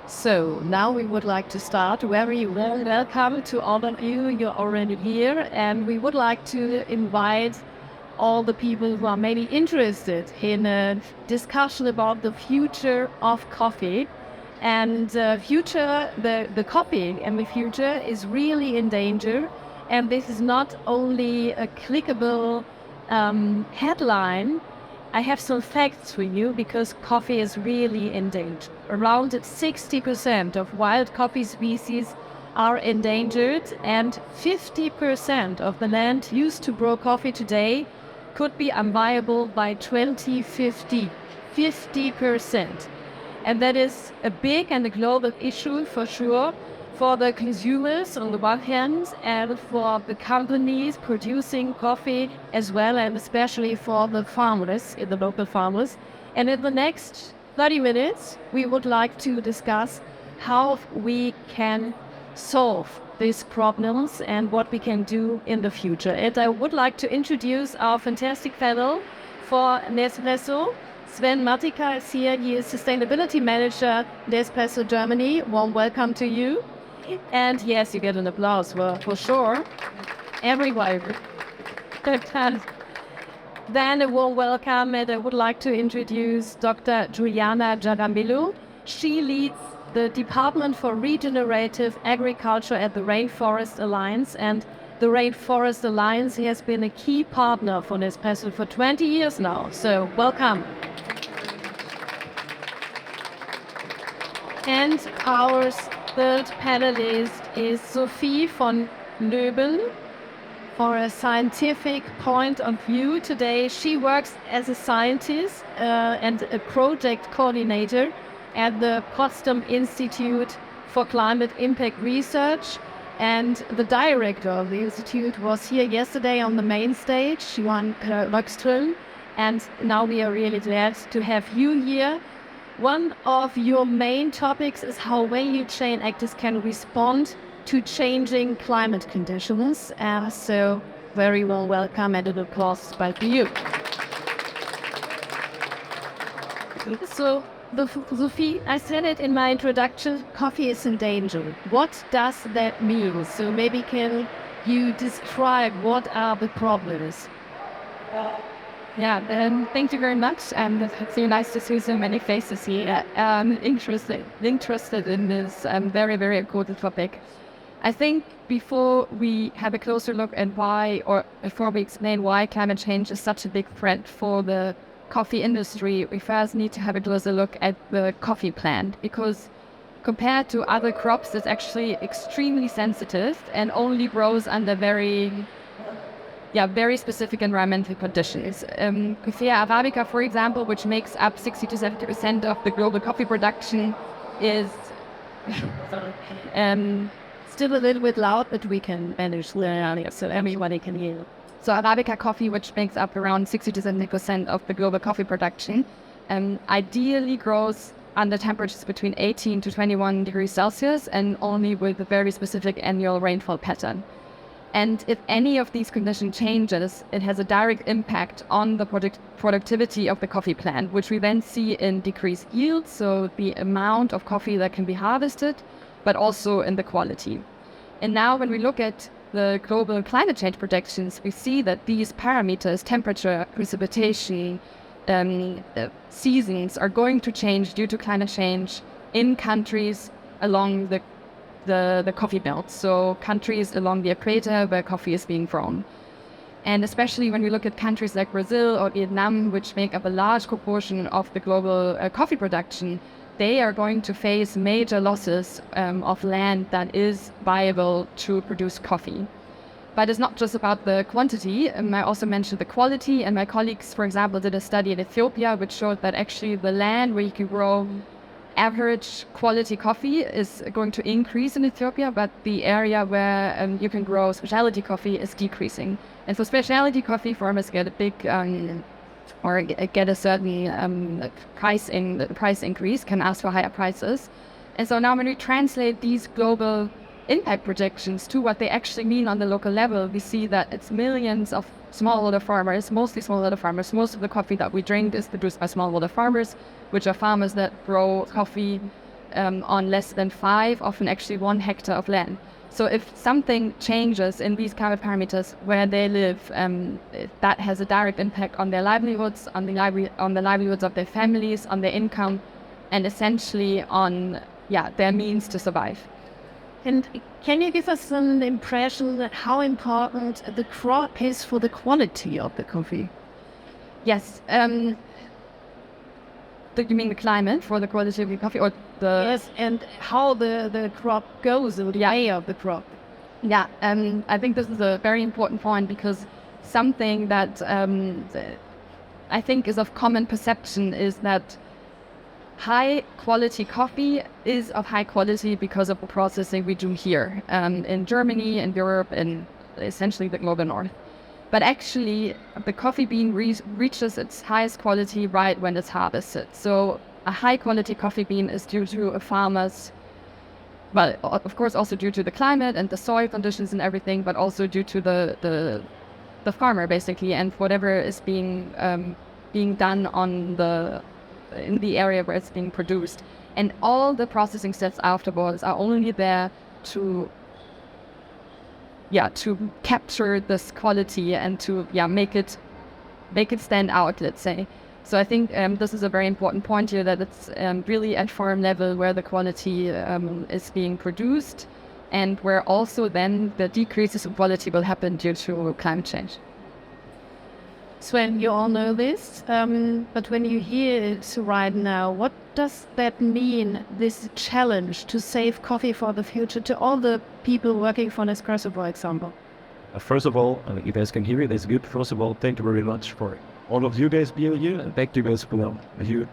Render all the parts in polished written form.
So now we would like to start. Very warm welcome to all of you. You're already here, and we would like to invite all the people who are maybe interested in a discussion about the future of coffee. And the coffee and the future is really in danger. And this is not only a clickable headline. I have some facts for you because coffee is really endangered. Around 60% of wild coffee species are endangered, and 50% of the land used to grow coffee today could be unviable by 2050. 50%. And that is a big and a global issue for sure, for the consumers on the one hand, and for the companies producing coffee as well, and especially for the farmers, the local farmers. And in the next 30 minutes, we would like to discuss how we can solve these problems and what we can do in the future. And I would like to introduce our fantastic fellow for Nespresso. Sven Matika is here. He is Sustainability Manager, Nespresso Germany. Warm welcome to you. And yes, you get an applause for sure. Everyone. Then a warm welcome, and I would like to introduce Dr. Juliana Jaramillo. She leads the Department for Regenerative Agriculture at the Rainforest Alliance, and the Rainforest Alliance has been a key partner for Nespresso for 20 years now. So welcome. And our third panelist is Sophie von Löbel. For a scientific point of view today, she works as a scientist and a project coordinator at the Potsdam Institute for Climate Impact Research. And the director of the institute was here yesterday on the main stage, Johan Röckström. And now we are really glad to have you here. One of your main topics is how value chain actors can respond to changing climate conditions. So very well welcome and an applause back to you. So, Sophie, I said it in my introduction, coffee is in danger. What does that mean? So maybe can you describe what are the problems? Thank you very much. It's really nice to see so many faces here interested in this very, very important topic. I think before we have a closer look at why, or before we explain why climate change is such a big threat for the coffee industry, we first need to have a closer look at the coffee plant, because compared to other crops, it's actually extremely sensitive and only grows under very specific environmental conditions. Coffea arabica, for example, which makes up 60 to 70% of the global coffee production, is still a little bit loud, but we can manage so everybody can hear. So arabica coffee, which makes up around 60 to 70% of the global coffee production, ideally grows under temperatures between 18 to 21 degrees Celsius and only with a very specific annual rainfall pattern. And if any of these conditions changes, it has a direct impact on the productivity of the coffee plant, which we then see in decreased yields, so the amount of coffee that can be harvested, but also in the quality. And now when we look at the global climate change projections, we see that these parameters, temperature, precipitation, seasons, are going to change due to climate change in countries along the coffee belt, so countries along the equator where coffee is being grown. And especially when we look at countries like Brazil or Vietnam, which make up a large proportion of the global coffee production, they are going to face major losses of land that is viable to produce coffee. But it's not just about the quantity. I also mentioned the quality, and my colleagues, for example, did a study in Ethiopia which showed that actually the land where you can grow average quality coffee is going to increase in Ethiopia, but the area where you can grow specialty coffee is decreasing. And for specialty coffee, farmers get a big or get a certain price increase, can ask for higher prices. And so now when we translate these global impact projections to what they actually mean on the local level, we see that it's millions of smallholder farmers, mostly smallholder farmers. Most of the coffee that we drink is produced by smallholder farmers, which are farmers that grow coffee on less than 5, often actually 1 hectare of land. So if something changes in these climate parameters where they live, that has a direct impact on their livelihoods, on the livelihoods of their families, on their income, and essentially on their means to survive. And can you give us an impression that how important the crop is for the quality of the coffee? Yes. You mean the climate for the quality of the coffee, or the? Yes, and how the crop goes, the way of the crop. Yeah, I think this is a very important point, because something that I think is of common perception is that high quality coffee is of high quality because of the processing we do here in Germany, in Europe, and essentially the global north. But actually, the coffee bean reaches its highest quality right when it's harvested. So a high quality coffee bean is due to a farmer's, well, of course also due to the climate and the soil conditions and everything, but also due to the farmer basically, and whatever is being done in the area where it's being produced. And all the processing steps afterwards are only there to capture this quality and to make it stand out, let's say. So I think this is a very important point here, that it's really at farm level where the quality is being produced, and where also then the decreases in quality will happen due to climate change. Sven, you all know this, but when you hear it right now, what does that mean, this challenge to save coffee for the future, to all the people working for Nespresso, for example? First of all, you guys can hear it, that's good. First of all, thank you very much for all of you guys being here, and thank you guys for you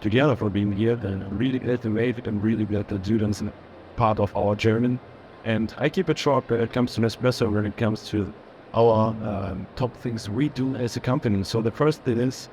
together for being here. And I'm really glad to make it. I'm really glad that students are part of our journey. And I keep it short when it comes to Nespresso, when it comes to our top things we do as a company. So the first thing is,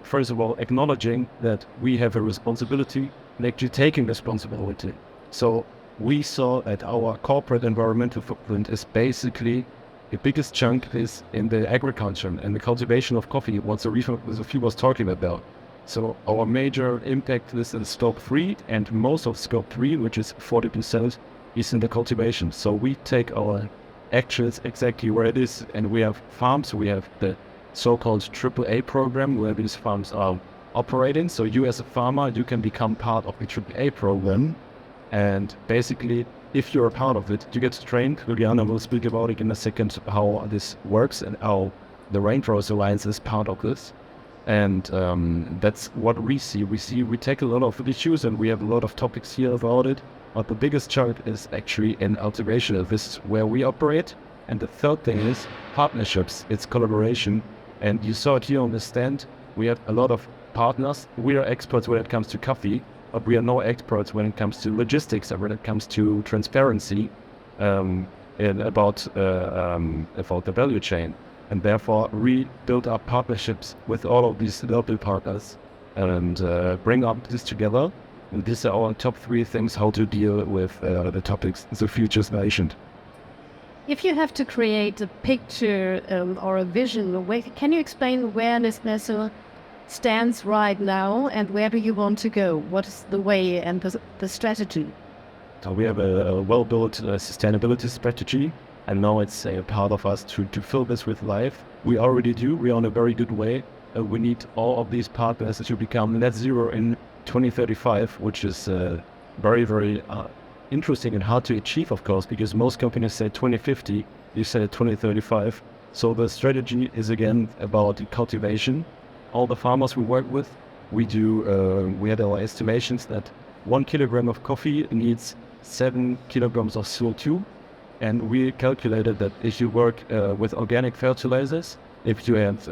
first of all, acknowledging that we have a responsibility and actually taking responsibility. So we saw that our corporate environmental footprint is basically, the biggest chunk is in the agriculture and the cultivation of coffee, what Sophie was talking about. So our major impact is in scope 3, and most of scope 3, which is 40%, is in the cultivation. So we take our actuals exactly where it is, and we have farms. We have the so-called AAA program where these farms are operating. So you as a farmer, you can become part of the AAA program, and basically if you're a part of it, you get trained. Juliana will speak about it in a second, how this works and how the Rainforest Alliance is part of this. And that's what we see. We take a lot of issues, and we have a lot of topics here about it. But the biggest chunk is actually in cultivation. This is where we operate. And the third thing is partnerships. It's collaboration. And you saw it here on the stand. We have a lot of partners. We are experts when it comes to coffee, but we are no experts when it comes to logistics or when it comes to transparency and about the value chain. And therefore, we build up partnerships with all of these local partners and bring up this together. And these are our top 3 things how to deal with the topics the future's mentioned. If you have to create a picture or a vision, can you explain where Nespresso stands right now and where do you want to go? What is the way and the strategy? So we have a well-built sustainability strategy, and now it's a part of us to fill this with life. We already do. We're on a very good way. We need all of these partners to become net zero in 2035, which is very, very interesting and hard to achieve, of course, because most companies say 2050, you say 2035. So the strategy is again about cultivation. All the farmers we work with, we had our estimations that 1 kilogram of coffee needs 7 kilograms of CO2. And we calculated that if you work with organic fertilizers, if you have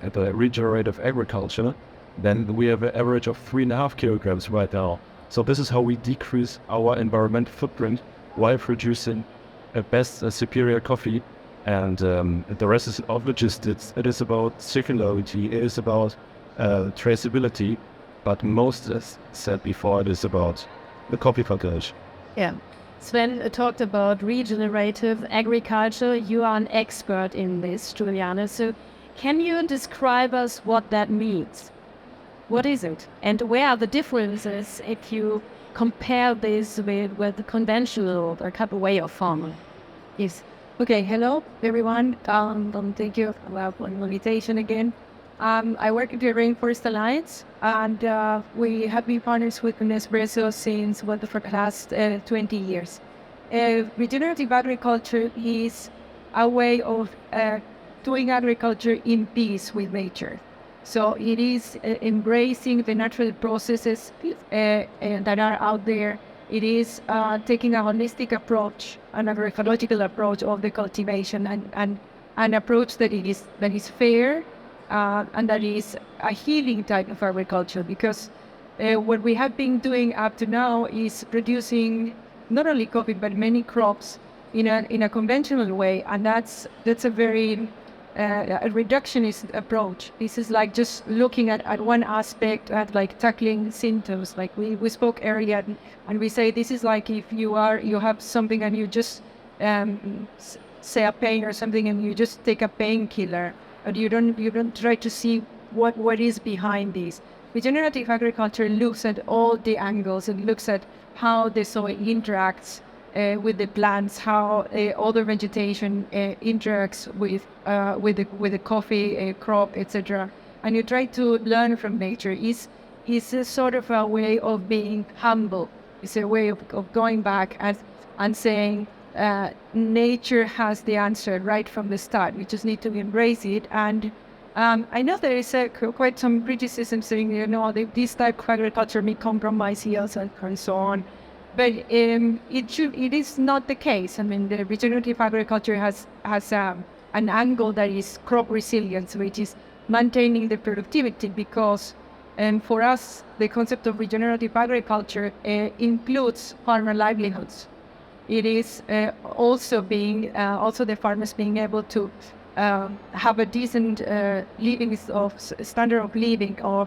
at the regenerative agriculture, then we have an average of 3.5 kilograms right now. So this is how we decrease our environmental footprint while producing a superior coffee. And the rest is of logistics. It is about circularity. It is about traceability. But most, as said before, it is about the coffee cultivation. Yeah. Sven talked about regenerative agriculture. You are an expert in this, Juliana. So can you describe us what that means? What is it? And where are the differences if you compare this with the conventional or type of way of farming? Yes. Okay. Hello, everyone. Thank you for the invitation again. I work at the Rainforest Alliance, and we have been partners with Nespresso since for the last 20 years. Regenerative agriculture is a way of doing agriculture in peace with nature. So it is embracing the natural processes that are out there. It is taking a holistic approach, an agroecological approach of the cultivation, and an approach that is fair and that is a healing type of agriculture. Because what we have been doing up to now is producing not only coffee but many crops in a conventional way, and that's a very a reductionist approach. This is like just looking at one aspect, at like tackling symptoms. Like we spoke earlier, and we say this is like if you have something and you just say a pain or something, and you just take a painkiller, but you don't try to see what is behind this. Regenerative agriculture looks at all the angles. It looks at how the soil interacts with the plants, how other vegetation interacts with the coffee crop, etc. And you try to learn from nature. Is a sort of a way of being humble. It's a way of going back and saying nature has the answer right from the start. We just need to embrace it. And I know there is quite some criticism saying, this type of agriculture may compromise yields and so on. But it is not the case. I mean, the regenerative agriculture has an angle that is crop resilience, which is maintaining the productivity, because for us, the concept of regenerative agriculture includes farmer livelihoods. It is also the farmers being able to have a decent standard of living, or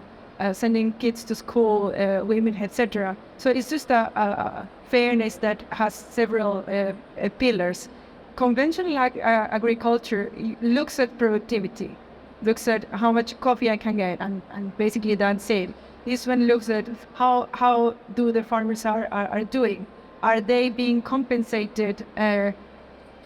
sending kids to school, women, etc. So it's just a fairness that has several pillars. Conventional agriculture looks at productivity, looks at how much coffee I can get, and basically that's it. This one looks at how do the farmers are doing. Are they being compensated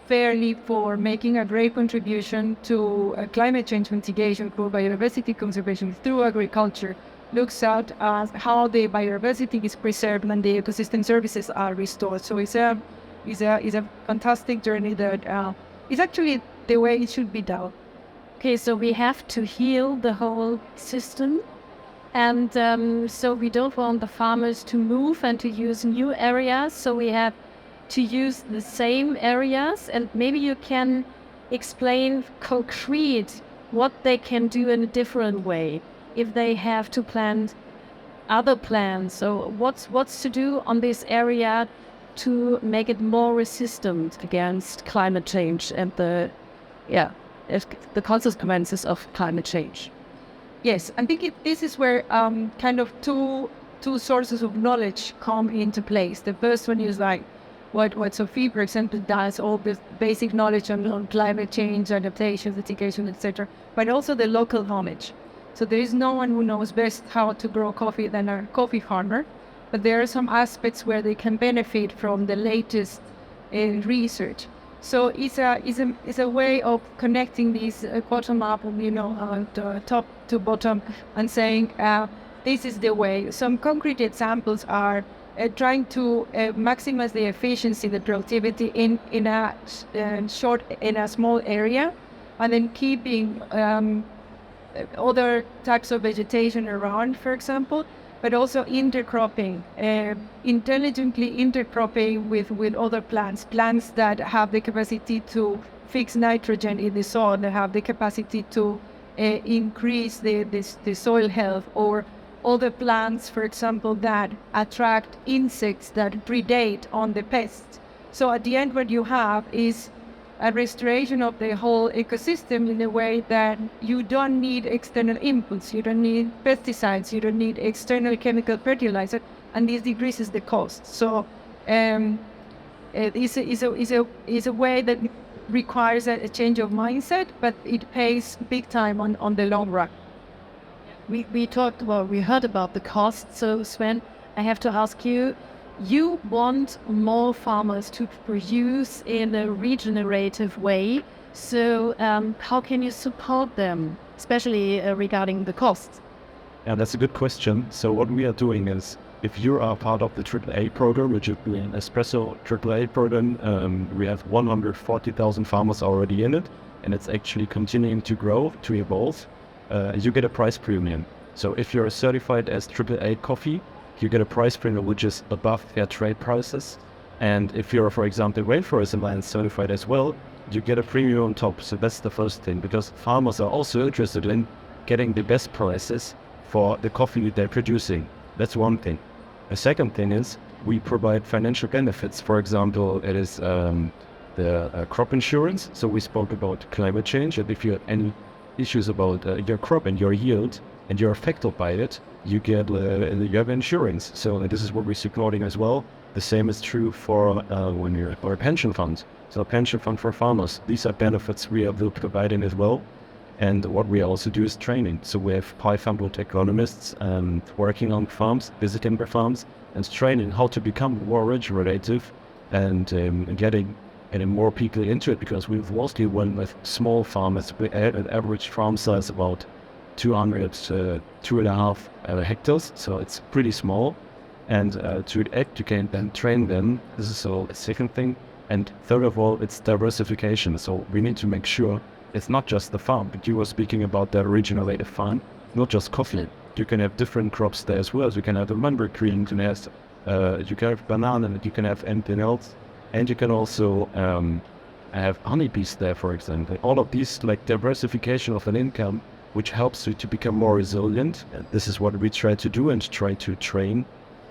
fairly for making a great contribution to climate change mitigation, for biodiversity conservation through agriculture? Looks at how the biodiversity is preserved and the ecosystem services are restored. So it's a fantastic journey that is actually the way it should be done. Okay, so we have to heal the whole system. And so we don't want the farmers to move and to use new areas. So we have to use the same areas. And maybe you can explain concrete what they can do in a different way if they have to plant other plants. So what's to do on this area to make it more resistant against climate change and the consequences of climate change? Yes, I think this is where kind of two sources of knowledge come into place. The first one is like what Sophie, for example, does, all this basic knowledge on climate change, adaptation, mitigation, etc., but also the local knowledge. So there is no one who knows best how to grow coffee than a coffee farmer, but there are some aspects where they can benefit from the latest research. So it's a way of connecting these bottom up, top to bottom, and saying this is the way. Some concrete examples are trying to maximize the efficiency, the productivity in a small area, and then keeping other types of vegetation around, for example, but also intercropping, intelligently intercropping with other plants that have the capacity to fix nitrogen in the soil, that have the capacity to increase the soil health, or other plants, for example, that attract insects that predate on the pests. So at the end, what you have is a restoration of the whole ecosystem in a way that you don't need external inputs, you don't need pesticides, you don't need external chemical fertilizer, and this decreases the cost. So it's a way that requires a change of mindset, but it pays big time on the long run. we heard about the cost. So Sven, I have to ask you, you want more farmers to produce in a regenerative way. So how can you support them, especially regarding the costs? Yeah, that's a good question. So what we are doing is, if you are part of the AAA program, which is the Nespresso AAA program, we have 140,000 farmers already in it, and it's actually continuing to grow, to evolve. You get a price premium. So if you're certified as AAA coffee, you get a price premium which is above fair trade prices. And if you're, for example, Rainforest Alliance certified as well, you get a premium on top. So that's the first thing, because farmers are also interested in getting the best prices for the coffee they're producing. That's one thing. The second thing is we provide financial benefits. For example, it is the crop insurance. So we spoke about climate change, and if you have any issues about your crop and your yield, and you're affected by it, you have insurance. So this is what we're supporting as well. The same is true for when you're for a pension fund. So a pension fund for farmers. These are benefits we are providing as well. And what we also do is training. So we have 500 economists working on farms, visiting the farms, and training how to become more regenerative and getting more people into it, because we've mostly won with small farmers. We had an average farm size about 200 to 2.5 hectares, so it's pretty small. And to educate them, train them, this is all a second thing. And third of all, it's diversification. So we need to make sure it's not just the farm, but you were speaking about the regenerative farm, not just coffee. You can have different crops there as well. So you can have a mulberry tree, you can have banana, you can have anything else. And you can also have honeybees there, for example. All of these, like diversification of an income, which helps you to become more resilient. And this is what we try to do and try to train.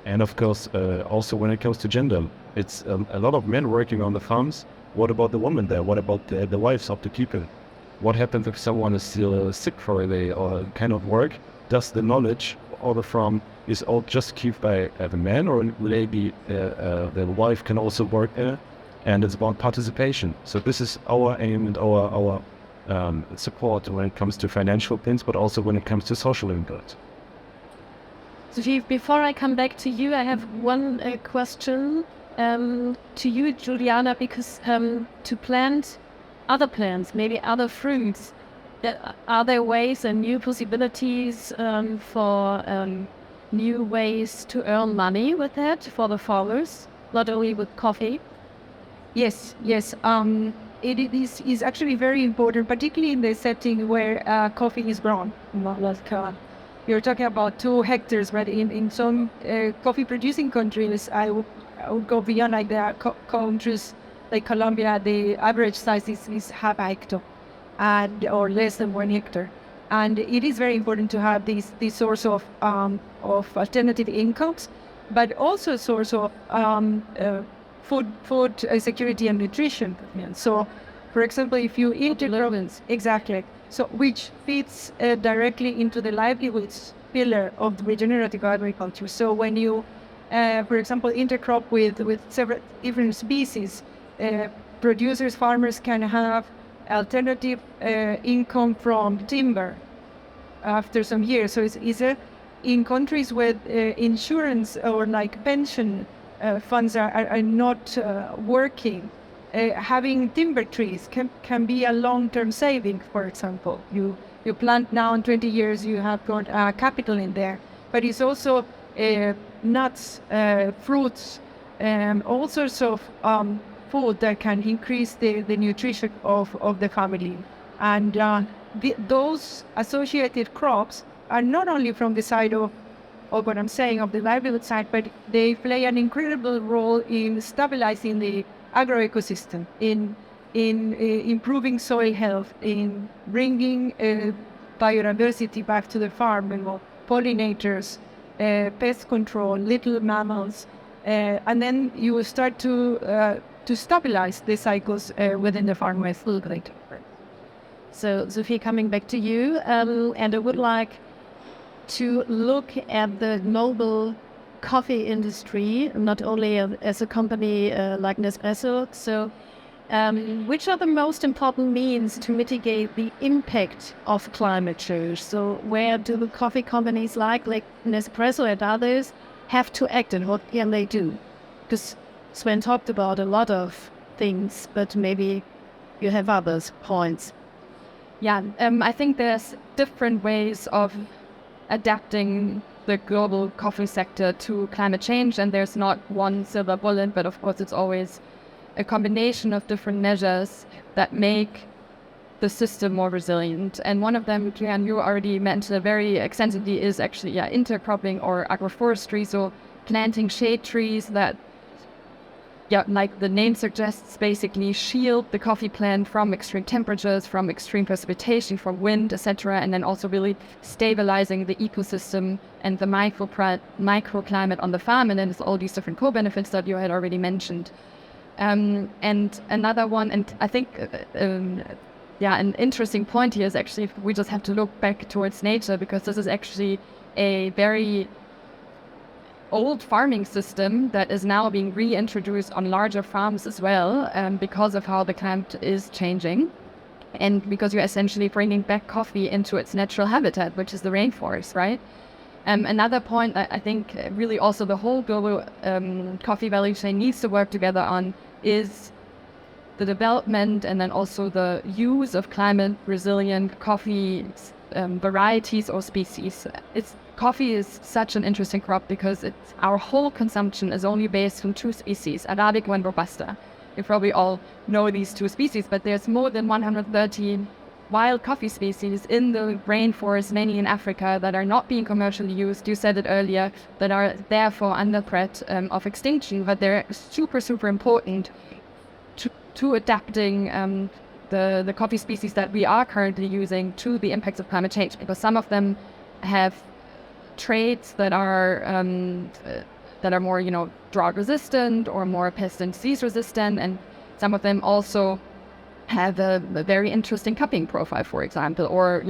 And of course, also when it comes to gender, it's a lot of men working on the farms. What about the women there? What about the wives of the people? What happens if someone is still sick for a day or cannot work? Does the knowledge of the farm is all just kept by the man, or maybe the wife can also work there? And it's about participation. So this is our aim and our support when it comes to financial things, but also when it comes to social impact. Sophie, before I come back to you, I have one question to you, Juliana, because to plant other plants, maybe other fruits, are there ways and new possibilities for new ways to earn money with that for the farmers, not only with coffee? Yes. It is actually very important, particularly in the setting where coffee is grown. You're talking about 2 hectares, but in some coffee-producing countries, I would go beyond, like there are countries like Colombia, the average size is half a hectare, or less than 1 hectare. And it is very important to have this source of alternative incomes, but also a source of food security and nutrition. So, for example, if you intercrop, exactly, so which fits directly into the livelihoods pillar of the regenerative agriculture. So when you, for example, intercrop with several different species, producers, farmers can have alternative income from timber after some years. So it's easier in countries with insurance or like pension funds are not working. Having timber trees can be a long-term saving. For example, you plant now, in 20 years you have got capital in there, but it's also nuts, fruits, all sorts of food that can increase the nutrition of the family. And those associated crops are not only from the side of what I'm saying, of the livelihood side, but they play an incredible role in stabilizing the agroecosystem, in improving soil health, in bringing biodiversity back to the farm, pollinators, pest control, little mammals, and then you will start to stabilize the cycles within the farm with food later. So, Sophie, coming back to you, and I would like to look at the global coffee industry, not only as a company like Nespresso. So which are the most important means to mitigate the impact of climate change? So where do the coffee companies like Nespresso and others have to act, and what can they do? Because Sven talked about a lot of things, but maybe you have others points. Yeah, I think there's different ways of adapting the global coffee sector to climate change, and there's not one silver bullet, but of course it's always a combination of different measures that make the system more resilient. And one of them, Julian, you already mentioned very extensively, is actually intercropping or agroforestry, so planting shade trees that, like the name suggests, basically shield the coffee plant from extreme temperatures, from extreme precipitation, from wind, etc., and then also really stabilizing the ecosystem and the microclimate on the farm, and then there's all these different co-benefits that you had already mentioned. And another one, and I think, an interesting point here is actually we just have to look back towards nature, because this is actually a very old farming system that is now being reintroduced on larger farms as well, because of how the climate is changing, and because you're essentially bringing back coffee into its natural habitat, which is the rainforest, right? Another point that I think really also the whole global coffee value chain needs to work together on is the development and then also the use of climate resilient coffee varieties or species. Coffee is such an interesting crop because our whole consumption is only based on two species, Arabica and Robusta. You probably all know these two species, but there's more than 130 wild coffee species in the rainforest, mainly in Africa, that are not being commercially used. You said it earlier, that are therefore under threat of extinction, but they're super, super important to adapting the coffee species that we are currently using to the impacts of climate change, because some of them have traits that are more, drought resistant or more pest and disease resistant, and some of them also have a very interesting cupping profile, for example, or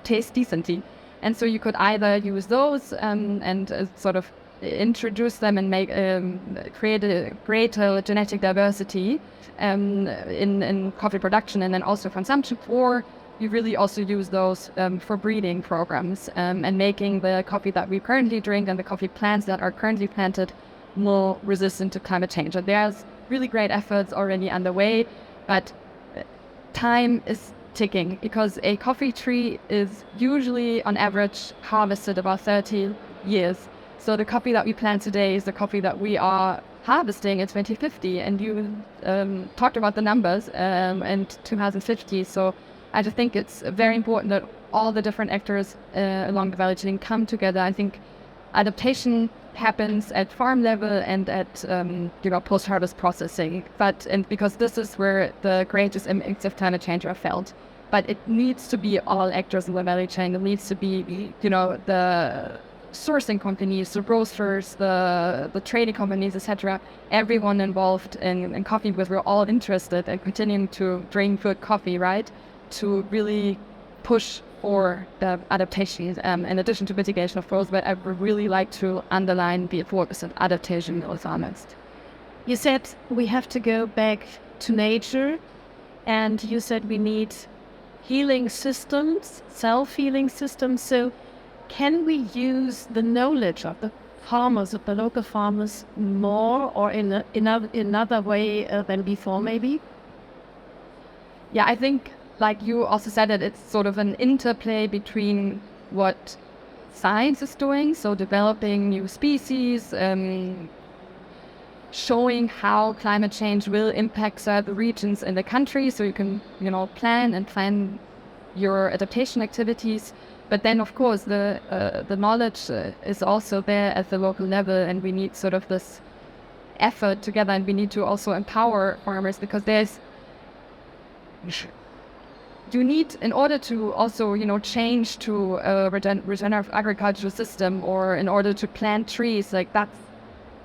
taste decently. And so you could either use those and sort of introduce them and create a greater genetic diversity in coffee production and then also consumption, or you really also use those for breeding programs and making the coffee that we currently drink and the coffee plants that are currently planted more resistant to climate change. And there's really great efforts already underway, but time is ticking, because a coffee tree is usually on average harvested about 30 years. So the coffee that we plant today is the coffee that we are harvesting in 2050, and you talked about the numbers in 2050. So I just think it's very important that all the different actors along the value chain come together. I think adaptation happens at farm level and at post-harvest processing, and because this is where the greatest impacts of climate change are felt. But it needs to be all actors in the value chain. It needs to be the sourcing companies, the roasters, the trading companies, etc. Everyone involved in coffee, because we're all interested in continuing to drink good coffee, right? To really push for the adaptation, in addition to mitigation, of course, but I would really like to underline the importance of adaptation in honest. You said we have to go back to nature, and you said we need healing systems, self-healing systems. So can we use the knowledge of the farmers, of the local farmers, more or in another way than before, maybe? Yeah, I think, like you also said, that it's sort of an interplay between what science is doing, so developing new species, showing how climate change will impact certain regions in the country, so you can, plan your adaptation activities. But then, of course, the knowledge is also there at the local level, and we need sort of this effort together, and we need to also empower farmers, because you need, in order to also, change to a regenerative agricultural system, or in order to plant trees, like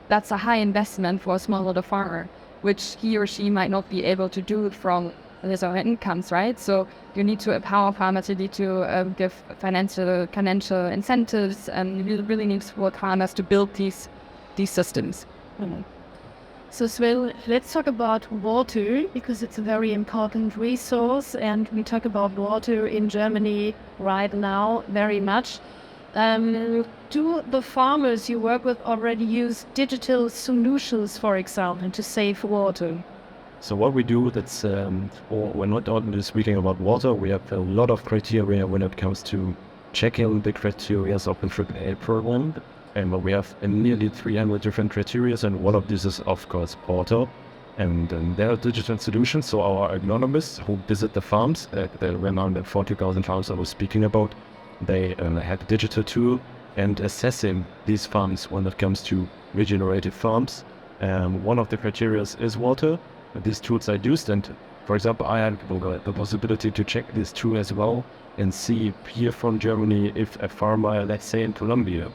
that's a high investment for a smallholder farmer, which he or she might not be able to do from his own incomes, right? So you need to empower farmers, you need to give financial incentives, and you really need to support farmers to build these systems. So Sven, let's talk about water because it's a very important resource and we talk about water in Germany right now very much. Do the farmers you work with already use digital solutions, for example, to save water? So what we do, we're not only speaking about water, we have a lot of criteria when it comes to checking the criteria of the AAA program. And we have nearly 300 different criteria, and one of these is, of course, water. And there are digital solutions, so our agronomists who visit the farms, the around 40,000 farms I was speaking about, they have a digital tool and assessing these farms when it comes to regenerative farms. One of the criteria is water. These tools are used, and for example, I had the possibility to check this tool as well and see here from Germany if a farmer, let's say in Colombia,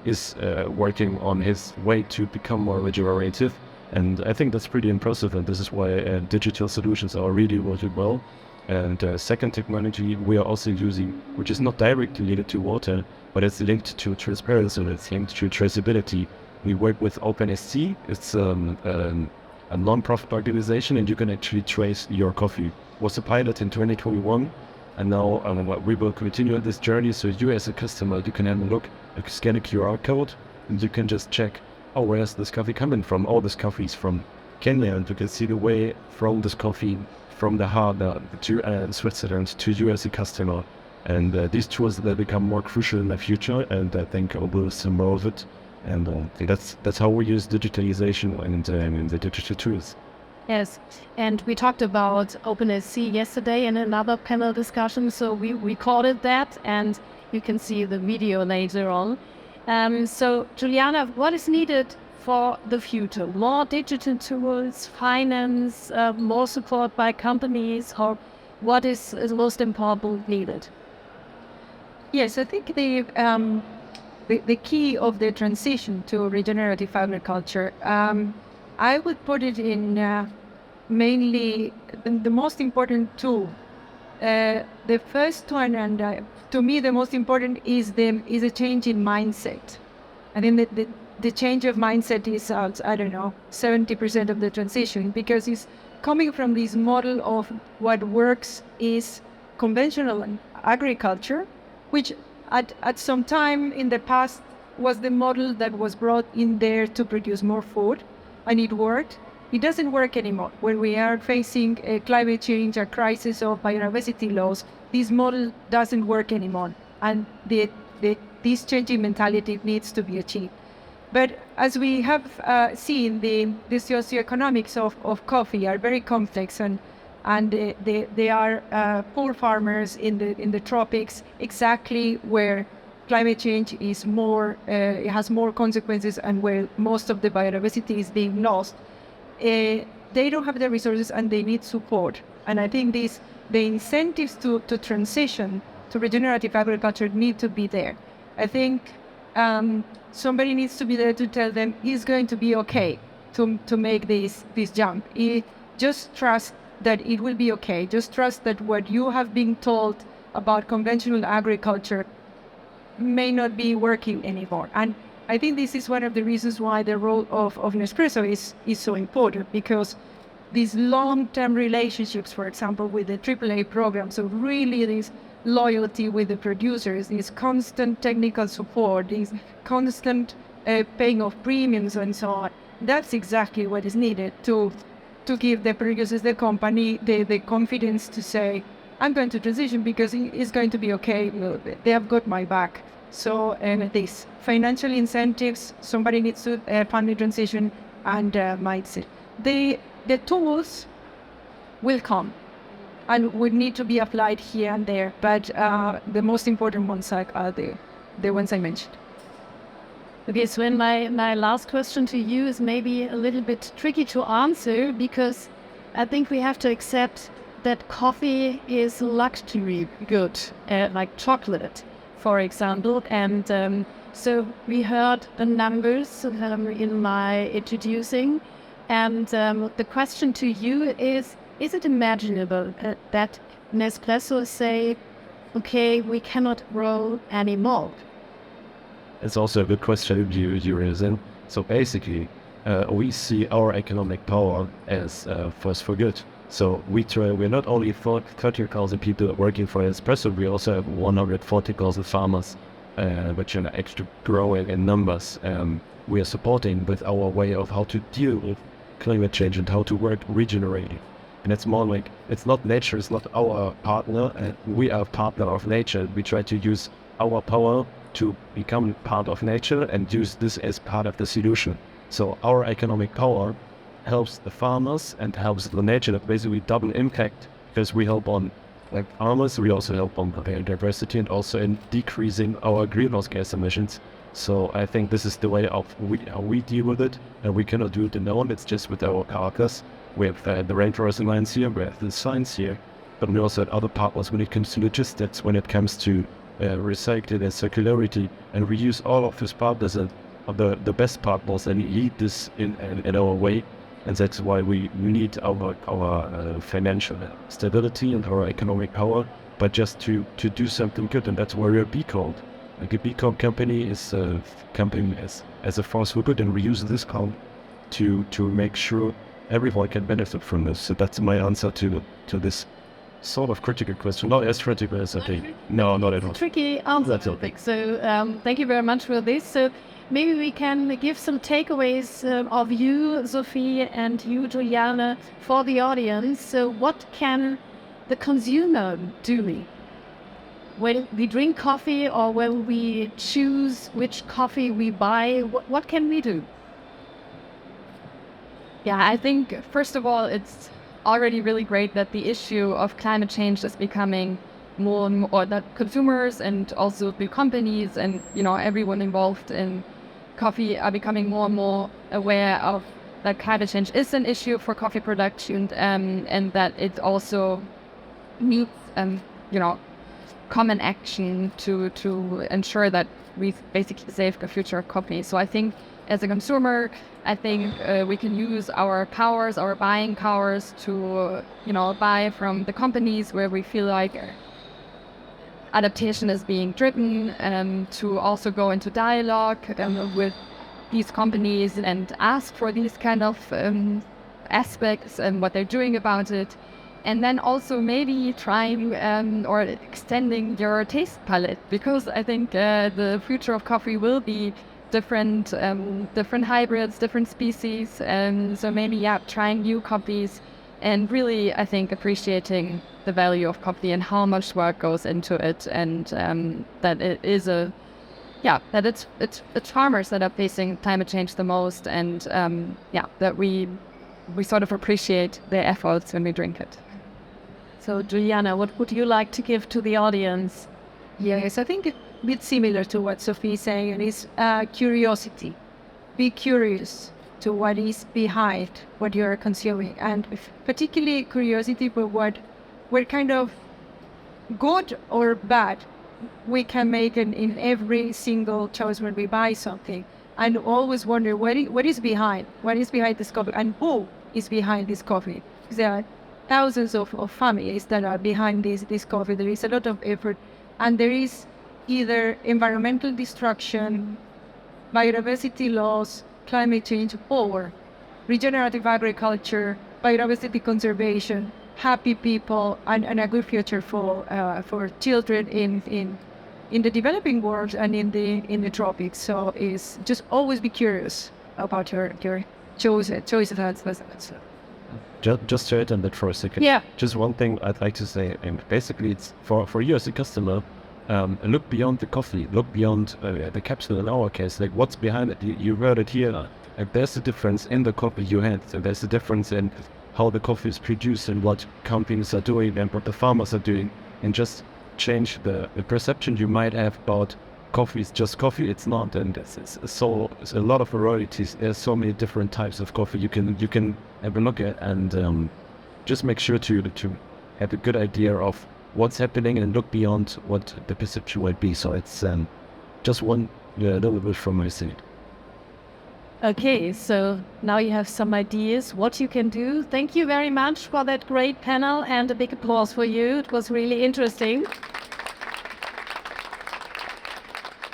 is working on his way to become more regenerative. And I think that's pretty impressive, and this is why digital solutions are really working well. And second technology we are also using, which is not directly linked to water, but it's linked to transparency, and it's linked to traceability. We work with OpenSC. It's a non-profit organization, and you can actually trace your coffee. It was a pilot in 2021, and now we will continue this journey. So you as a customer, you can have a look, scan a QR code, and you can just check, oh, where's this coffee coming from? Oh, this coffee is from Kenya, and you can see the way from this coffee from the harbor to Switzerland to you as a customer. And these tools, they become more crucial in the future, and I think we'll see more of it. And that's how we use digitalization and the digital tools. Yes, and we talked about OpenSC yesterday in another panel discussion, so we recorded that, and you can see the video later on. So, Juliana, what is needed for the future? More digital tools, finance, more support by companies, or what is most important needed? Yes, I think the key of the transition to regenerative agriculture, I would put it in mainly the most important two. The first one, and to me the most important, is a change in mindset. I think that the change of mindset is 70% of the transition, because it's coming from this model of what works is conventional agriculture, which at some time in the past was the model that was brought in there to produce more food, and it worked. It doesn't work anymore. When we are facing a climate change, a crisis of biodiversity loss, this model doesn't work anymore, and this changing mentality needs to be achieved. But as we have seen, the socioeconomics of coffee are very complex, and they are poor farmers in the tropics, exactly where climate change is more, it has more consequences, and where most of the biodiversity is being lost. They don't have the resources, and they need support. And I think the incentives to transition to regenerative agriculture need to be there. I think somebody needs to be there to tell them it's going to be okay to make this jump. Just trust that it will be okay. Just trust that what you have been told about conventional agriculture may not be working anymore. And I think this is one of the reasons why the role of Nespresso is so important, because these long-term relationships, for example, with the AAA program, so really this loyalty with the producers, this constant technical support, this constant paying of premiums and so on, that's exactly what is needed to give the producers, the company, the confidence to say, I'm going to transition because it's going to be okay. They have got my back. So these financial incentives, somebody needs to fund the transition, and mindset. The tools will come and would need to be applied here and there, but the most important ones are the ones I mentioned. Okay, Sven, my last question to you is maybe a little bit tricky to answer, because I think we have to accept that coffee is luxury good, like chocolate, for example. And so we heard the numbers in my introducing. And the question to you is it imaginable that Nespresso say, okay, we cannot grow anymore? It's also a good question you raise in. So basically, we see our economic power as force for good. So we're not only 30,000 people working for Nespresso, we also have 140,000 farmers, which are actually growing in numbers. We are supporting with our way of how to deal with climate change and how to work regenerating. And it's more like, it's not nature, it's not our partner, and we are a partner of nature. We try to use our power to become part of nature and use this as part of the solution. So our economic power helps the farmers and helps the nature. That basically double impact, because we help on like farmers, we also help on biodiversity and also in decreasing our greenhouse gas emissions. So I think this is the way of how we deal with it, and we cannot do it alone. It's just with our partners. We have the Rainforest Alliance here, we have the science here, but we also have other partners when it comes to logistics, when it comes to recycling and circularity, and we use all of these partners and the best partners and lead this in our way. And that's why we need our financial stability and our economic power, but just to do something good, and that's why we're B Corp. Like a B Corp company is a company as a force for good, and we use this Corp to make sure everyone can benefit from this. So that's my answer to this sort of critical question. Not as critical as I think. No, not at all. Tricky answer. That's all. So thank you very much for this. So maybe we can give some takeaways of you, Sophie, and you, Juliana, for the audience. So what can the consumer do when we drink coffee, or when we choose which coffee we buy? What can we do? Yeah, I think, first of all, it's already really great that the issue of climate change is becoming more and more, or that consumers and also the companies and, everyone involved in coffee are becoming more and more aware of that climate change is an issue for coffee production, and that it also needs, common action to ensure that we basically save the future of coffee. So I think as a consumer, I think we can use our powers, our buying powers to, buy from the companies where we feel like adaptation is being driven, to also go into dialogue with these companies and ask for these kind of aspects and what they're doing about it. And then also maybe trying or extending your taste palette, because I think the future of coffee will be different hybrids, different species. So maybe, trying new coffees and really, I think, appreciating the value of coffee and how much work goes into it, and that it is that it's farmers that are facing climate change the most, and that we sort of appreciate their efforts when we drink it. So Juliana, what would you like to give to the audience? Yes, I think a bit similar to what Sophie is saying, and it's curiosity. Be curious to what is behind what you are consuming, and particularly curiosity for what kind of good or bad we can make in every single choice when we buy something, and always wonder what is behind this coffee, and who is behind this coffee. Because there are thousands of families that are behind this coffee. There is a lot of effort, and there is either environmental destruction, biodiversity loss, climate change, or regenerative agriculture, biodiversity conservation, happy people, and a good future for children in the developing world and in the tropics. So is just always be curious about your choices. Just to add on that for a second. Yeah. Just one thing I'd like to say, and basically it's for you as a customer, look beyond the coffee, look beyond the capsule in our case, like what's behind it. You heard it here. There's a difference in the coffee you had, and there's a difference in how the coffee is produced and what companies are doing and what the farmers are doing, and just change the perception you might have about coffee is just coffee. It's not, and it's a lot of varieties. There's so many different types of coffee you can have a look at, and just make sure to have a good idea of what's happening and look beyond what the perception might be. So it's just one little bit from my side. Okay, so now you have some ideas what you can do. Thank you very much for that great panel, and a big applause for you. It was really interesting.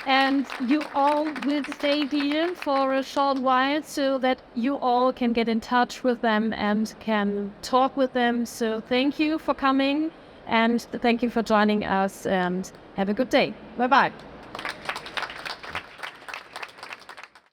And you all will stay here for a short while so that you all can get in touch with them and can talk with them. So thank you for coming and thank you for joining us and have a good day. Bye-bye.